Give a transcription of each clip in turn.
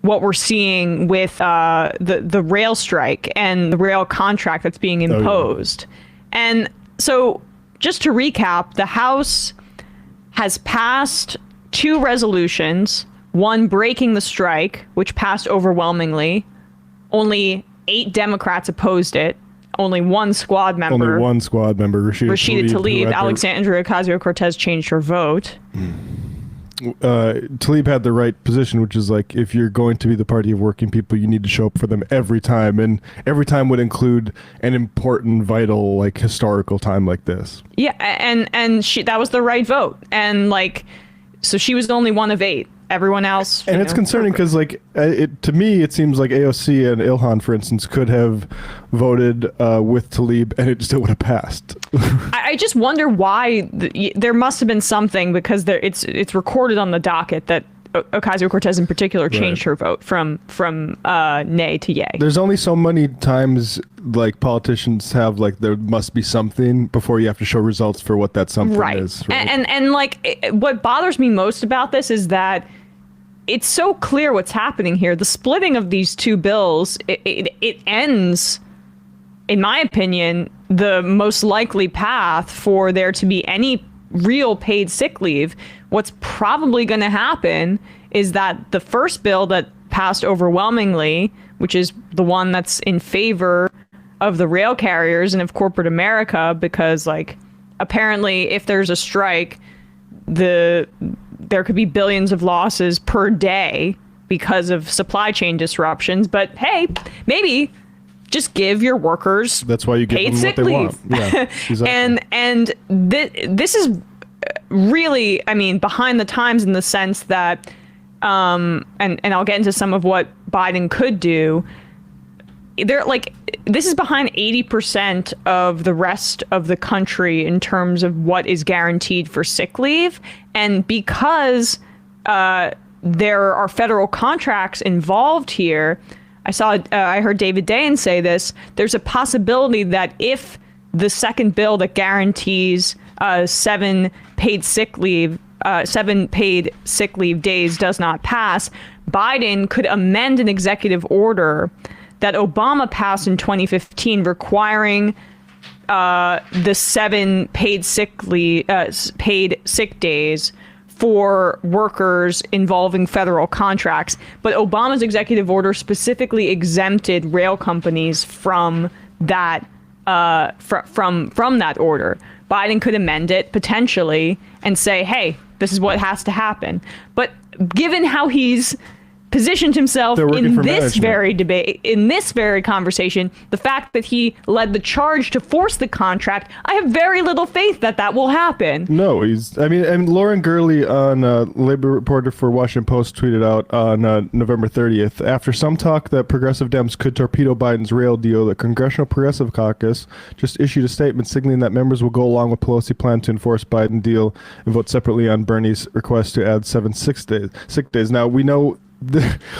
what we're seeing with the rail strike and the rail contract that's being imposed. And so just to recap, the House has passed 2 resolutions, one breaking the strike, which passed overwhelmingly. Only 8 Democrats opposed it. Only one squad member, Rashida Tlaib, Alexandria Ocasio-Cortez, changed her vote. Tlaib had the right position, which is like, if you're going to be the party of working people, you need to show up for them every time, and every time would include an important, vital, like historical time like this. Yeah, and that was the right vote, and like, so she was the only one of 8. Everyone else, and it's concerning because, like, to me, it seems like AOC and Ilhan, for instance, could have voted with Tlaib, and it still would have passed. I just wonder why. There must have been something, because it's recorded on the docket that Ocasio-Cortez in particular changed her vote from nay to yay. There's only so many times like politicians have like, there must be something before you have to show results for what that something is. Right. And like, what bothers me most about this is that it's so clear what's happening here. The splitting of these 2 bills, it ends, in my opinion, the most likely path for there to be any real paid sick leave. What's probably going to happen is that the first bill that passed overwhelmingly, which is the one that's in favor of the rail carriers and of corporate America, because like, apparently if there's a strike, there could be billions of losses per day because of supply chain disruptions. But hey, maybe just give your workers that's why you give paid them sick what they leave. Want. Yeah, exactly. and this is really, I mean, behind the times in the sense that, and I'll get into some of what Biden could do. They're like, this is behind 80% of the rest of the country in terms of what is guaranteed for sick leave. And because there are federal contracts involved here, I heard David Dayen say this, there's a possibility that if the second bill that guarantees 7 paid sick leave days does not pass, Biden could amend an executive order that Obama passed in 2015 requiring the 7 paid sick days for workers involving federal contracts. But Obama's executive order specifically exempted rail companies from that from that order. Biden could amend it potentially and say, hey, this is what has to happen. But given how he's positioned himself in this very debate, in this very conversation, the fact that he led the charge to force the contract, I have very little faith that that will happen. No, and Lauren Gurley on Labor reporter for Washington Post tweeted out on November 30th, after some talk that progressive Dems could torpedo Biden's rail deal, the Congressional Progressive Caucus just issued a statement signaling that members will go along with Pelosi's plan to enforce Biden deal and vote separately on Bernie's request to add 7 sick days. Now, we know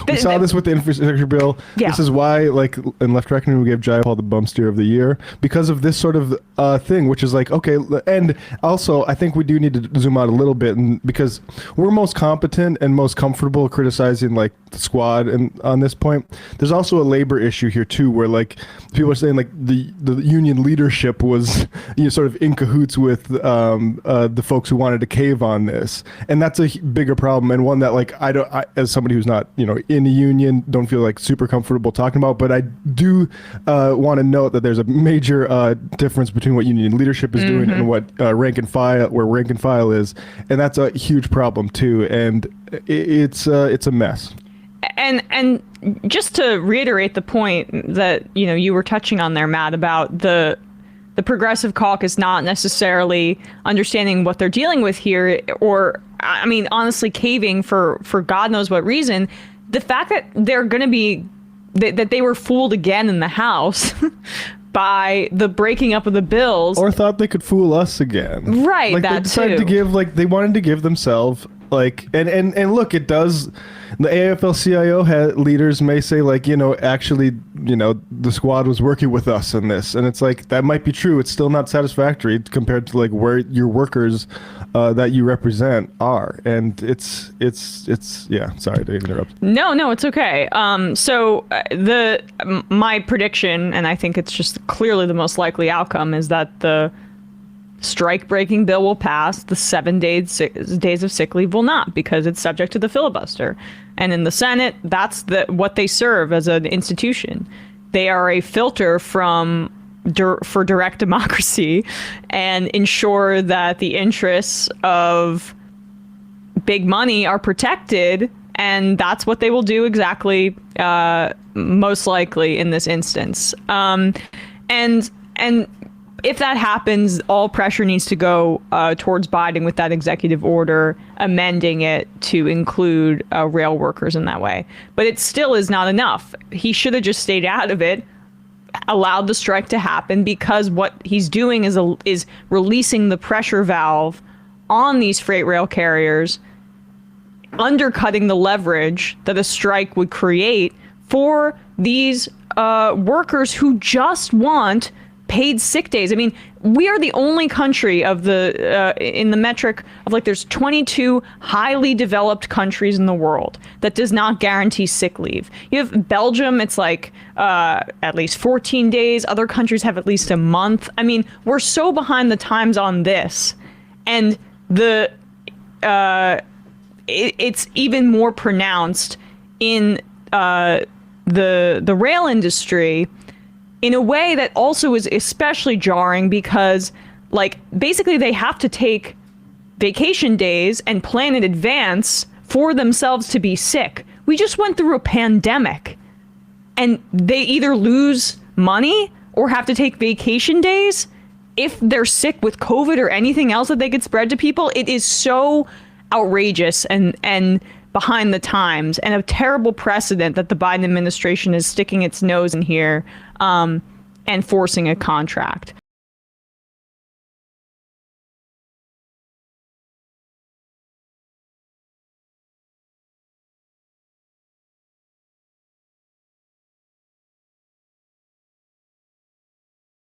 we saw this with the infrastructure bill. Yeah. This is why, like, in Left Reckoning, we gave Jai Paul the bum steer of the year because of this sort of thing, which is like, okay, and also I think we do need to zoom out a little bit, and because we're most competent and most comfortable criticizing like the squad, and on this point, there's also a labor issue here too, where like people are saying like the union leadership was sort of in cahoots with the folks who wanted to cave on this, and that's a bigger problem, and one that like I as somebody who's not in a union, don't feel like super comfortable talking about, but I do want to note that there's a major difference between what union leadership is doing and what rank and file is, and that's a huge problem too, and it's a mess. And just to reiterate the point that you were touching on there, Matt, about the Progressive Caucus not necessarily understanding what they're dealing with here, or I mean, honestly, caving for God knows what reason. The fact that they're going to be that they were fooled again in the House by the breaking up of the bills, or thought they could fool us again, right? Like that they decided too. to give, like, they wanted to give themselves like, and look, it does. The AFL-CIO leaders may say, like, actually, the squad was working with us in this, and it's like that might be true. It's still not satisfactory compared to like where your workers that you represent are, and it's yeah. Sorry to interrupt. No, it's okay. So my prediction, and I think it's just clearly the most likely outcome, is that the strike-breaking bill will pass. The 7 days of sick leave will not, because it's subject to the filibuster. And in the Senate, that's what they serve as an institution. They are a filter for direct democracy and ensure that the interests of big money are protected. And that's what they will do exactly, most likely in this instance. And if that happens, all pressure needs to go towards Biden with that executive order, amending it to include rail workers in that way. But it still is not enough. He should have just stayed out of it, allowed the strike to happen, because what he's doing is releasing the pressure valve on these freight rail carriers, undercutting the leverage that a strike would create for these workers who just want paid sick days. I mean, we are the only country of in the metric of, like, there's 22 highly developed countries in the world that does not guarantee sick leave. You have Belgium, it's like at least 14 days. Other countries have at least a month. I mean, we're so behind the times on this. And it's even more pronounced in the rail industry, in a way that also is especially jarring, because, like, basically they have to take vacation days and plan in advance for themselves to be sick. We just went through a pandemic, and they either lose money or have to take vacation days if they're sick with COVID or anything else that they could spread to people. It is so outrageous and behind the times, and a terrible precedent that the Biden administration is sticking its nose in here and forcing a contract.